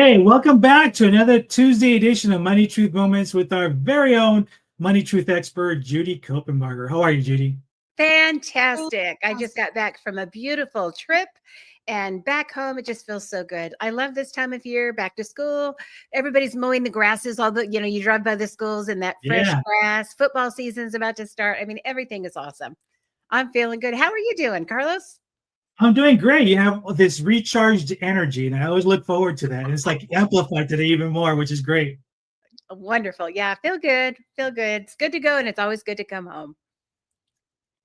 Hey, welcome back to another Tuesday edition of Money Truth Moments with our very own Money Truth expert, Judy Copenbarger. How are you, Judy? Fantastic. I just got back from a beautiful trip and back home. It just feels so good. I love this time of year, back to school. Everybody's mowing the grasses, all the, you drive by the schools and that fresh Yeah, grass. Football season's about to start. I mean, everything is awesome. I'm feeling good. How are you doing, Carlos? I'm doing great. You have this recharged energy, and I always look forward to that. And it's like amplified today even more, which is great. Wonderful. Yeah, feel good. Feel good. It's good to go, and it's always good to come home.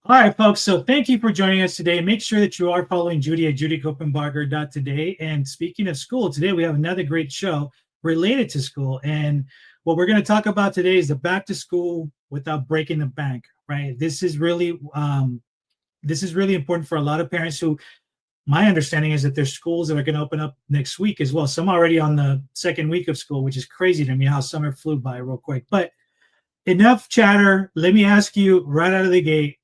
All right, folks. So thank you for joining us today. Make sure that you are following Judy at judycopenbarger.today. And speaking of school, today we have another great show related to school. And what we're going to talk about today is the back to school without breaking the bank, right? This is really important for a lot of parents who, my understanding is that there's schools that are going to open up next week as well. Some already on the second week of school, which is crazy to me how summer flew by real quick. But enough chatter. Let me ask you right out of the gate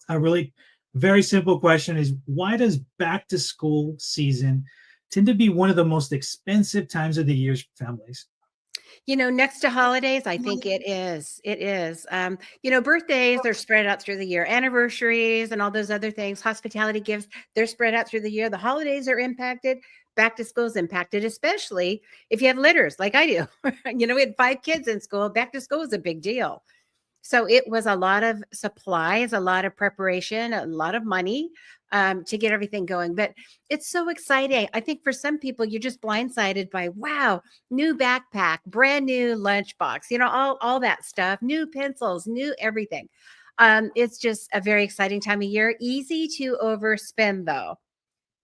a really very simple question is why does back to school season tend to be one of the most expensive times of the year for families? Next to holidays, I think it is. It is. Birthdays are spread out through the year, anniversaries and all those other things, hospitality gifts, they're spread out through the year. The holidays are impacted. Back to school is impacted, especially if you have litters like I do. We had 5 kids in school. Back to school is a big deal. So it was a lot of supplies, a lot of preparation, a lot of money to get everything going. But it's so exciting. I think for some people, you're just blindsided by, wow, new backpack, brand new lunchbox, all that stuff, new pencils, new everything. It's just a very exciting time of year. Easy to overspend, though.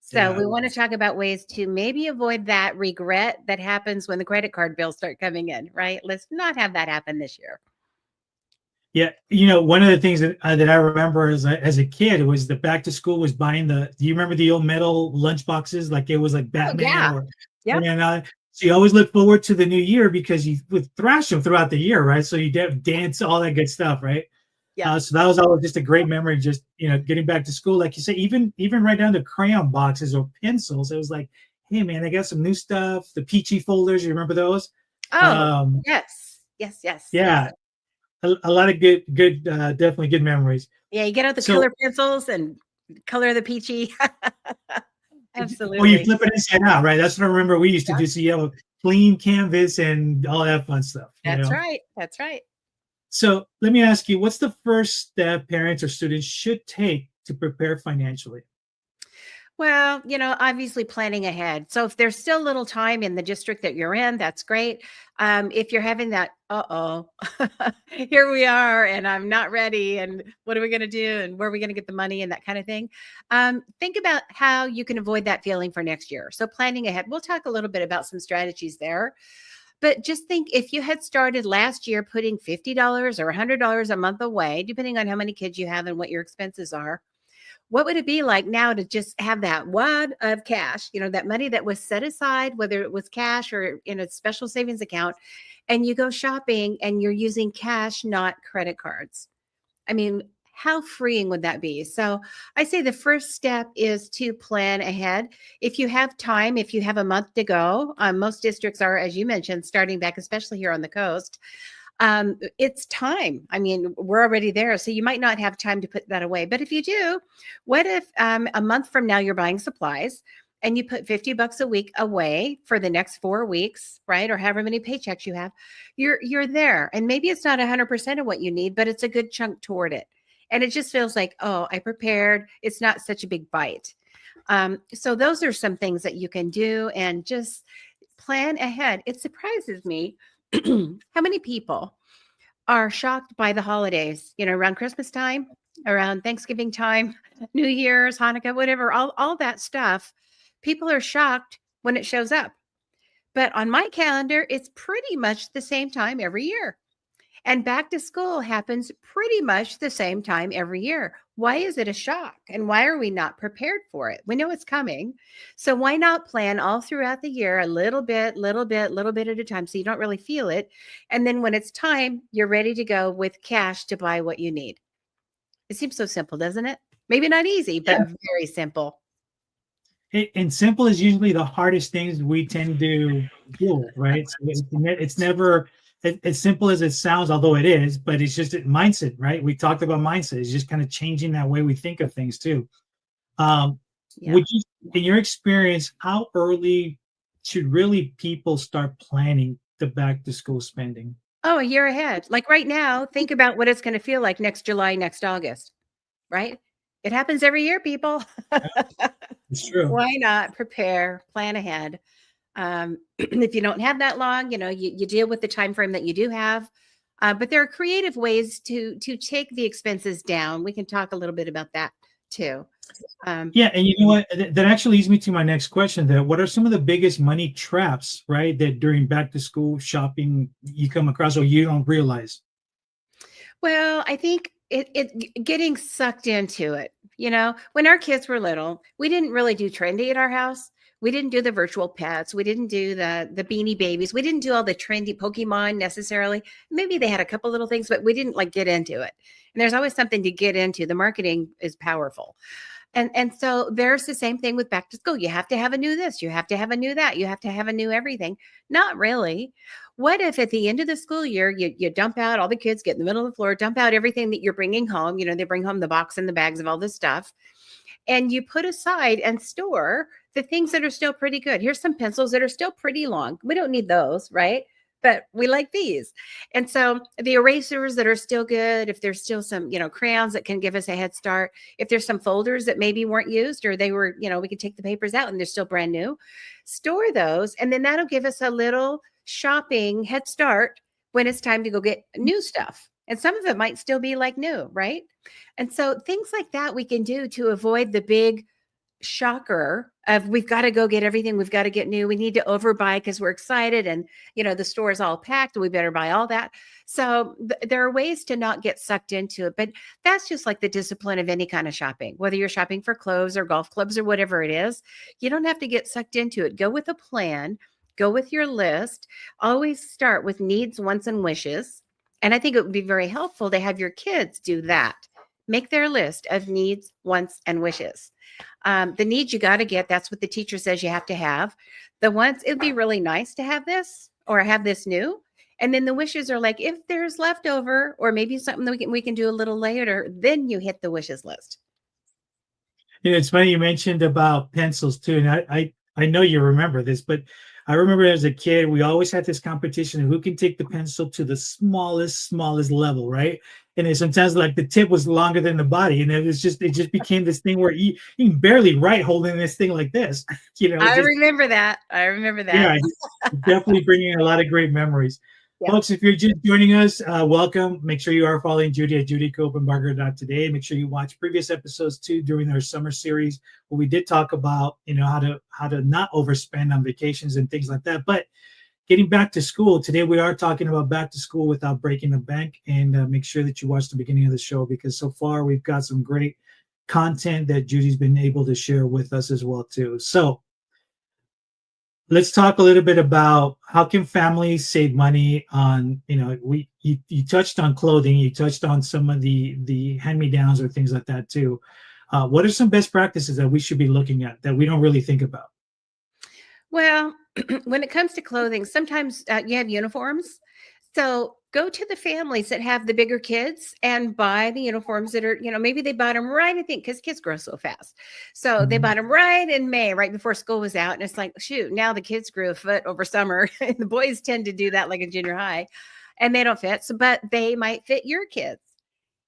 So Yeah. we want to talk about ways to maybe avoid that regret that happens when the credit card bills start coming in, right? Let's not have that happen this year. Yeah, one of the things that I remember as a kid was the back to school was buying do you remember the old metal lunch boxes? Like it was like Oh, Batman yeah. or Yep. and so you always look forward to the new year because you would thrash them throughout the year, right? So you dance, all that good stuff, right? Yep. So that was always just a great memory, just getting back to school, like you say, even right down to crayon boxes or pencils. It was like, hey man, I got some new stuff. The peachy folders, you remember those? Oh, Um, yes. Yes, yes, yes. yeah, a lot of good, definitely good memories. Yeah, you get out the So, color pencils and color the peachy. or you Absolutely. flip it inside out, right? That's what I remember we used to Yeah, do. So you have a clean canvas and all that fun stuff. that's right. That's right. So let me ask you, what's the first step parents or students should take to prepare financially? Well, obviously planning ahead. So if there's still little time in the district that you're in, that's great. If you're having that, here we are, and I'm not ready, and what are we going to do, and where are we going to get the money, and that kind of thing. Think about how you can avoid that feeling for next year. So planning ahead. We'll talk a little bit about some strategies there. But just think if you had started last year putting $50 or $100 a month away, depending on how many kids you have and what your expenses are, what would it be like now to just have that wad of cash, that money that was set aside, whether it was cash or in a special savings account, and you go shopping and you're using cash, not credit cards? I mean, how freeing would that be? So I say the first step is to plan ahead. If you have time, if you have a month to go, most districts are, as you mentioned, starting back, especially here on the coast. It's time. I mean, we're already there. So you might not have time to put that away. But if you do, what if a month from now you're buying supplies and you put $50 a week away for the next 4 weeks, right? Or however many paychecks you have, you're there. And maybe it's not 100% of what you need, but it's a good chunk toward it. And it just feels like, oh, I prepared. It's not such a big bite. So those are some things that you can do and just plan ahead. It surprises me how many people are shocked by the holidays, around Christmas time, around Thanksgiving time, New Year's, Hanukkah, whatever, all that stuff. People are shocked when it shows up. But on my calendar, it's pretty much the same time every year. And back to school happens pretty much the same time every year. Why is it a shock? And why are we not prepared for it? We know it's coming. So why not plan all throughout the year, a little bit, little bit, little bit at a time, so you don't really feel it. And then when it's time, you're ready to go with cash to buy what you need. It seems so simple, doesn't it? Maybe not easy, but Yeah, very simple. and simple is usually the hardest things we tend to deal with, right? So it's never as simple as it sounds, although it is, but it's just a mindset, right? We talked about mindset. It's just kind of changing that way we think of things too. Um, Yeah. would you, in your experience, how early should really people start planning the back to school spending? Oh, a year ahead. Like right now, think about what it's going to feel like next July, next August, right? It happens every year, people. Yeah, it's true. Why not prepare, plan ahead? If you don't have that long, you deal with the time frame that you do have. But there are creative ways to take the expenses down. We can talk a little bit about that too. Um, Yeah, and you know what? That actually leads me to my next question. There, what are some of the biggest money traps, right? That during back to school shopping you come across or you don't realize? well, I think it getting sucked into it. When our kids were little, we didn't really do trendy at our house. We didn't do the virtual pets. We didn't do the beanie babies. We didn't do all the trendy Pokemon necessarily. Maybe they had a couple little things, but we didn't like get into it. And there's always something to get into. The marketing is powerful. And so there's the same thing with back to school. You have to have a new this, you have to have a new that, you have to have a new everything. Not really. What if at the end of the school year, you dump out all the kids, get in the middle of the floor, dump out everything that you're bringing home? They bring home the box and the bags of all this stuff, and you put aside and store the things that are still pretty good. Here's some pencils that are still pretty long. We don't need those, right? But we like these. And so the erasers that are still good, if there's still some, crayons that can give us a head start, if there's some folders that maybe weren't used or they were, we can take the papers out and they're still brand new, store those. And then that'll give us a little shopping head start when it's time to go get new stuff. And some of it might still be like new, right? And so things like that we can do to avoid the big shocker of we've got to go get everything, we've got to get new, we need to overbuy because we're excited, and the store is all packed, we better buy all that. So there are ways to not get sucked into it, but that's just like the discipline of any kind of shopping, whether you're shopping for clothes or golf clubs or whatever it is. You don't have to get sucked into it. Go with a plan, go with your list. Always start with needs, wants, and wishes. And I think it would be very helpful to have your kids do that. Make their list of needs, wants, and wishes. The needs you got to get, that's what the teacher says you have to have. The wants, it'd be really nice to have this or have this new. And then the wishes are like, if there's leftover or maybe something that we can do a little later, then you hit the wishes list. It's funny you mentioned about pencils too, and I know you remember this, but I remember as a kid we always had this competition of who can take the pencil to the smallest level, right? And then sometimes like the tip was longer than the body, and it just became this thing where you can barely write holding this thing like this, I remember that. Yeah, definitely bringing a lot of great memories. Yeah. Folks, if you're just joining us, welcome. Make sure you are following Judy at judycopenbarger.today. Make sure you watch previous episodes too during our summer series where we did talk about how to not overspend on vacations and things like that. But getting back to school today, we are talking about back to school without breaking the bank. And make sure that you watch the beginning of the show because so far we've got some great content that Judy's been able to share with us as well too. So let's talk a little bit about how can families save money on, you touched on clothing, you touched on some of the hand-me-downs or things like that too. What are some best practices that we should be looking at that we don't really think about? Well, when it comes to clothing, sometimes you have uniforms. So go to the families that have the bigger kids and buy the uniforms that are, maybe they bought them right, I think, because kids grow so fast. So they bought them right in May, right before school was out. And it's like, shoot, now the kids grew a foot over summer. And the boys tend to do that like in junior high and they don't fit. So, but they might fit your kids.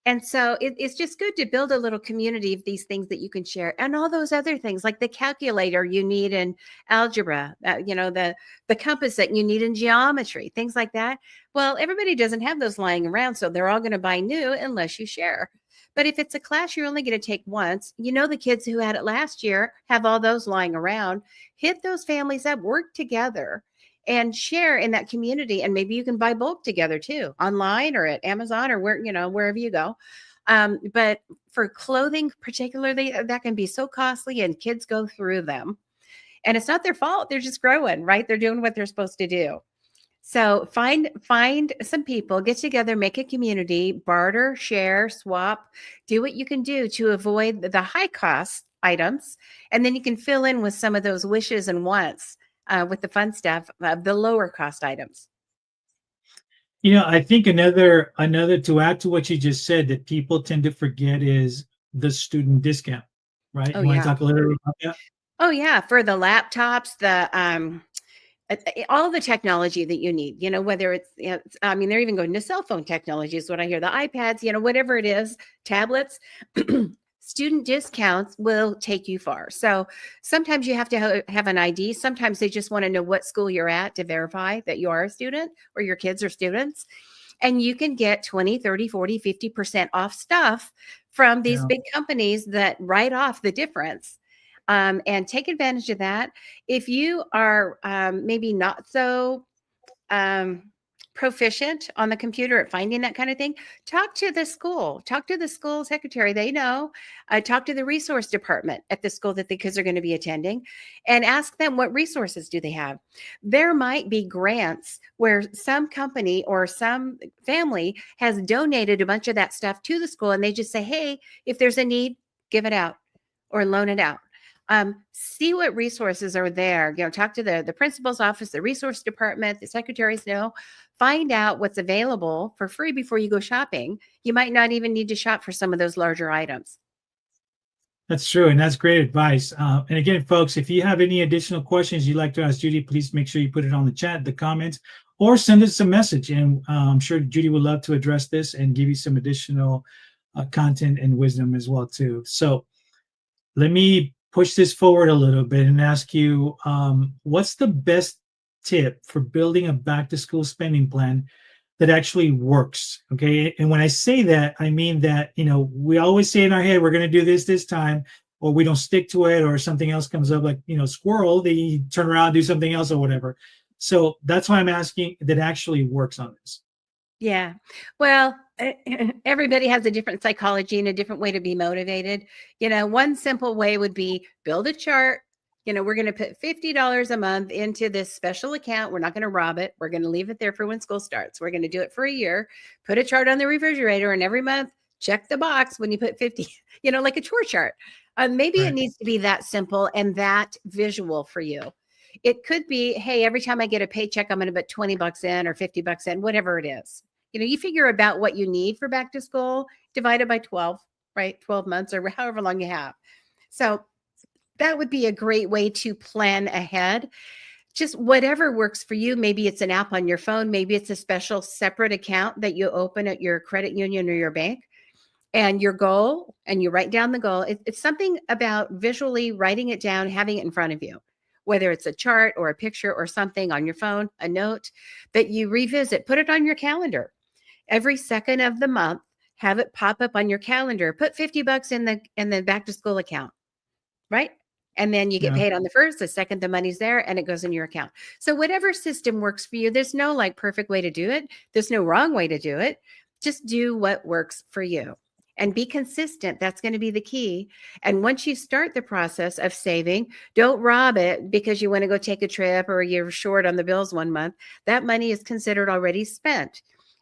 And so it's just good to build a little community of these things that you can share, and all those other things like the calculator you need in algebra, the compass that you need in geometry, things like that. Well, everybody doesn't have those lying around, so they're all going to buy new unless you share. But if it's a class you're only going to take once, the kids who had it last year have all those lying around. Hit those families up, work together and share in that community. And maybe you can buy bulk together too, online or at Amazon or wherever you go. But for clothing particularly, that can be so costly and kids go through them. And it's not their fault. They're just growing, right? They're doing what they're supposed to do. So find some people, get together, make a community, barter, share, swap, do what you can do to avoid the high costs items, and then you can fill in with some of those wishes and wants with the fun stuff of the lower cost items. I think another to add to what you just said that people tend to forget is the student discount, right? Oh You want to yeah. talk a little bit about that? Oh yeah, for the laptops, the all the technology that you need, whether I mean, they're even going to cell phone technology is what I hear, the iPads, whatever it is, tablets, student discounts will take you far. So sometimes you have to have an ID. Sometimes they just want to know what school you're at to verify that you are a student or your kids are students. And you can get 20, 30, 40, 50% off stuff from these Yeah. big companies that write off the difference. And take advantage of that. If you are maybe not so proficient on the computer at finding that kind of thing, talk to the school secretary. They know. Talk to the resource department at the school that the kids are going to be attending, and ask them what resources do they have. There might be grants where some company or some family has donated a bunch of that stuff to the school, and they just say, hey, if there's a need, give it out or loan it out. See what resources are there. Talk to the principal's office, the resource department, the secretaries know. Find out what's available for free before you go shopping. You might not even need to shop for some of those larger items. That's true, and that's great advice. And again, folks, if you have any additional questions you'd like to ask Judy, please make sure you put it on the chat, the comments, or send us a message. And I'm sure Judy would love to address this and give you some additional content and wisdom as well too. So let me push this forward a little bit and ask you, what's the best tip for building a back to school spending plan that actually works? Okay. And when I say that, I mean that, we always say in our head, we're going to do this time, or we don't stick to it, or something else comes up like, squirrel, they turn around, do something else or whatever. So that's why I'm asking that actually works on this. Yeah. Well, everybody has a different psychology and a different way to be motivated. One simple way would be build a chart. We're going to put $50 a month into this special account. We're not going to rob it. We're going to leave it there for when school starts. We're going to do it for a year, put a chart on the refrigerator, and every month check the box when you put 50, like a chore chart. Maybe Right. It needs to be that simple and that visual for you. It could be, hey, every time I get a paycheck, I'm going to put 20 bucks in or 50 bucks in, whatever it is. You figure about what you need for back to school, divided by 12, right? 12 months or however long you have. So that would be a great way to plan ahead. Just whatever works for you. Maybe it's an app on your phone. Maybe it's a special separate account that you open at your credit union or your bank. And your goal, and you write down the goal. It's something about visually writing it down, having it in front of you, whether it's a chart or a picture or something on your phone, a note that you revisit. Put it on your calendar. Every second of the month, have it pop up on your calendar. Put 50 bucks in the back to school account, right? And then you get Yeah. paid on the first, the second, the money's there and it goes in your account. So whatever system works for you, there's no perfect way to do it. There's no wrong way to do it. Just do what works for you and be consistent. That's going to be the key. And once you start the process of saving, don't rob it because you want to go take a trip or you're short on the bills one month. That money is considered already spent.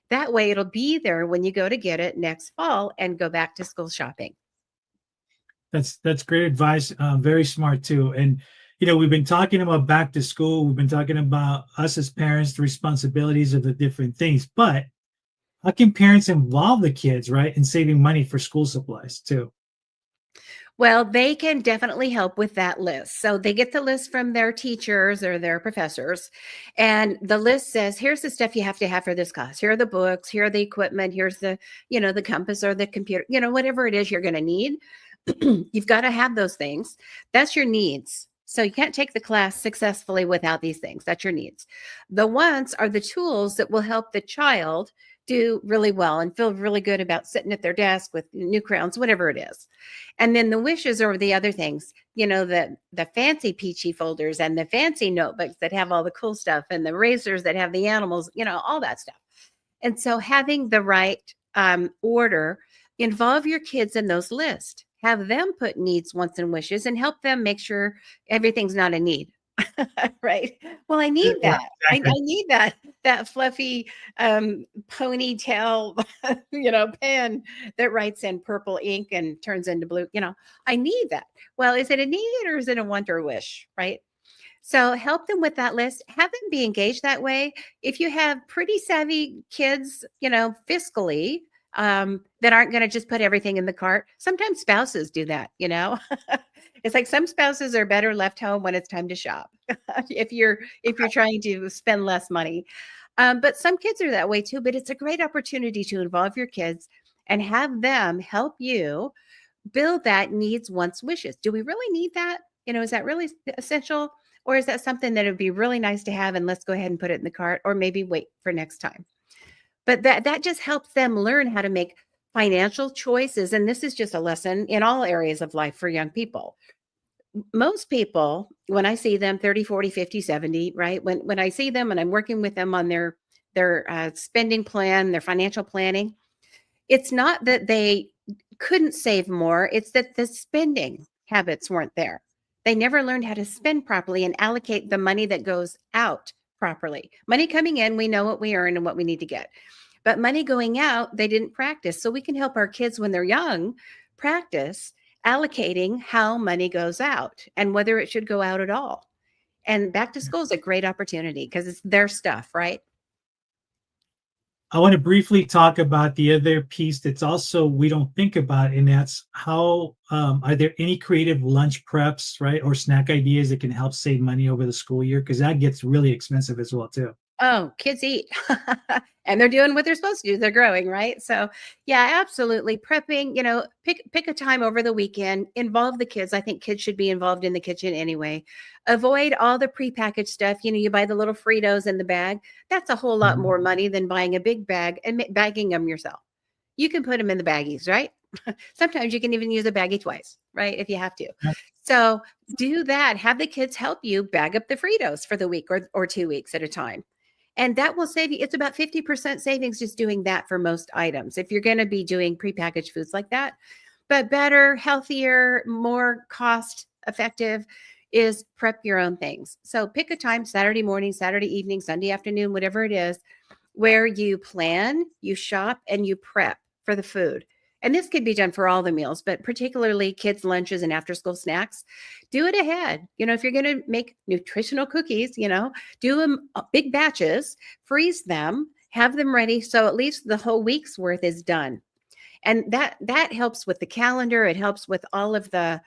That way it'll be there when you go to get it next fall and go back to school shopping. That's great advice. Very smart too. And we've been talking about back to school. We've been talking about us as parents, the responsibilities of the different things. But how can parents involve the kids, right, in saving money for school supplies too? Well, they can definitely help with that list. So they get the list from their teachers or their professors. And the list says, here's the stuff you have to have for this class. Here are the books, here are the equipment, here's the compass or the computer, whatever it is you're going to need. You've got to have those things. That's your needs. So you can't take the class successfully without these things. That's your needs. The wants are the tools that will help the child do really well and feel really good about sitting at their desk with new crayons, whatever it is. And then the wishes are the other things, the fancy peachy folders and the fancy notebooks that have all the cool stuff and the razors that have the animals, all that stuff. And so having the right order, involve your kids in those lists. Have them put needs, wants, and wishes and help them make sure everything's not a need. Right. Well, I need Yeah, that. I exactly. need that fluffy ponytail, pen that writes in purple ink and turns into blue. I need that. Well, is it a need or is it a want or a wish? Right. So help them with that list. Have them be engaged that way. If you have pretty savvy kids, fiscally, that aren't going to just put everything in the cart. Sometimes spouses do that. It's like some spouses are better left home when it's time to shop. if you're trying to spend less money. But some kids are that way too. But it's a great opportunity to involve your kids and have them help you build that needs, wants, wishes. Do we really need that? Is that really essential? Or is that something that would be really nice to have and let's go ahead and put it in the cart or maybe wait for next time? But that just helps them learn how to make financial choices. And this is just a lesson in all areas of life for young people. Most people, when I see them 30, 40, 50, 70, right? When I see them and I'm working with them on their spending plan, their financial planning, it's not that they couldn't save more, it's that the spending habits weren't there. They never learned how to spend properly and allocate the money that goes out properly. Money coming in, we know what we earn and what we need to get. But money going out, they didn't practice. So we can help our kids when they're young practice allocating how money goes out and whether it should go out at all. And back to school is a great opportunity because it's their stuff, right? I want to briefly talk about the other piece that's also we don't think about, and that's how are there any creative lunch preps, right, or snack ideas that can help save money over the school year? Because that gets really expensive as well too. Oh, kids eat and they're doing what they're supposed to do. They're growing, right? So, yeah, absolutely. Prepping, pick a time over the weekend, involve the kids. I think kids should be involved in the kitchen anyway. Avoid all the prepackaged stuff. You buy the little Fritos in the bag. That's a whole lot Mhm. more money than buying a big bag and bagging them yourself. You can put them in the baggies, right? Sometimes you can even use a baggie twice, right? If you have to. Yeah. So do that. Have the kids help you bag up the Fritos for the week or 2 weeks at a time. And that will save you. It's about 50% savings just doing that for most items. If you're going to be doing prepackaged foods like that, but better, healthier, more cost effective is prep your own things. So pick a time, Saturday morning, Saturday evening, Sunday afternoon, whatever it is, where you plan, you shop, and you prep for the food. And this could be done for all the meals, but particularly kids' lunches and after school snacks. Do it ahead. If you're going to make nutritional cookies, do them big batches, freeze them, have them ready. So at least the whole week's worth is done. And that helps with the calendar. It helps with all of the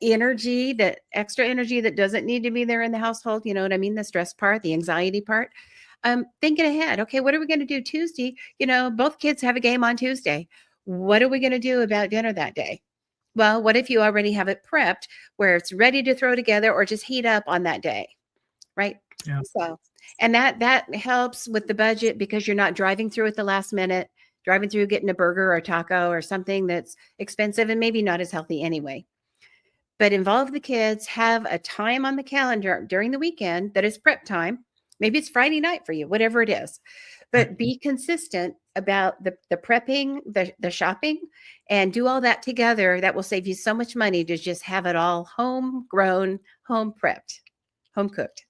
energy, that extra energy that doesn't need to be there in the household. You know what I mean? The stress part, the anxiety part. Thinking ahead. Okay, what are we going to do Tuesday? Both kids have a game on Tuesday. What are we going to do about dinner that day? Well, what if you already have it prepped where it's ready to throw together or just heat up on that day, right? Yeah. So, and that helps with the budget because you're not driving through at the last minute, driving through getting a burger or a taco or something that's expensive and maybe not as healthy anyway. But involve the kids, have a time on the calendar during the weekend that is prep time. Maybe it's Friday night for you, whatever it is. But be consistent about the prepping, the shopping, and do all that together. That will save you so much money to just have it all homegrown, home prepped, home cooked.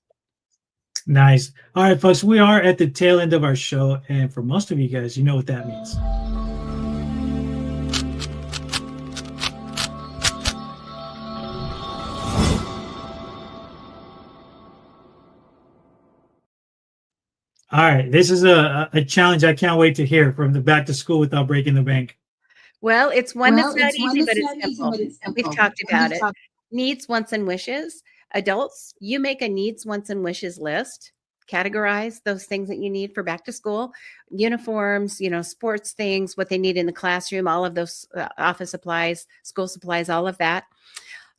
Nice. All right, folks, we are at the tail end of our show, and for most of you guys, you know what that means. All right, this is a challenge I can't wait to hear from the back to school without breaking the bank. Well, it's one Well, that's not it's one easy, but that's it's not easy, simple. but it's And we've simple. talked And about we've it. talked. Needs, wants, and wishes. Adults, you make a needs, wants, and wishes list. Categorize those things that you need for back to school, uniforms, sports things, what they need in the classroom, all of those office supplies, school supplies, all of that.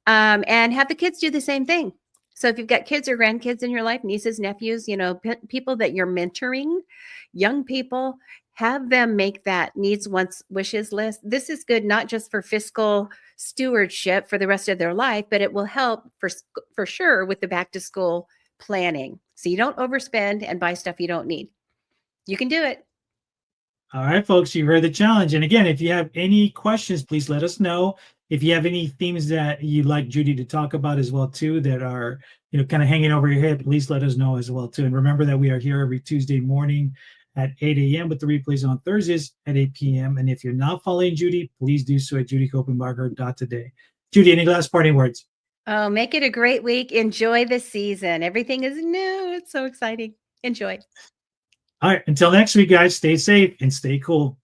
And have the kids do the same thing. So if you've got kids or grandkids in your life, nieces, nephews, people that you're mentoring, young people, have them make that needs, wants, wishes list. This is good not just for fiscal stewardship for the rest of their life, but it will help for sure with the back to school planning. So you don't overspend and buy stuff you don't need. You can do it. All right, folks, you heard the challenge. And again, if you have any questions, please let us know. If you have any themes that you'd like Judy to talk about as well, too, that are, kind of hanging over your head, please let us know as well, too. And remember that we are here every Tuesday morning at 8 a.m. with the replays on Thursdays at 8 p.m. And if you're not following Judy, please do so at judycopenbarger.today. Judy, any last parting words? Oh, make it a great week. Enjoy the season. Everything is new. It's so exciting. Enjoy. All right, until next week, guys, stay safe and stay cool.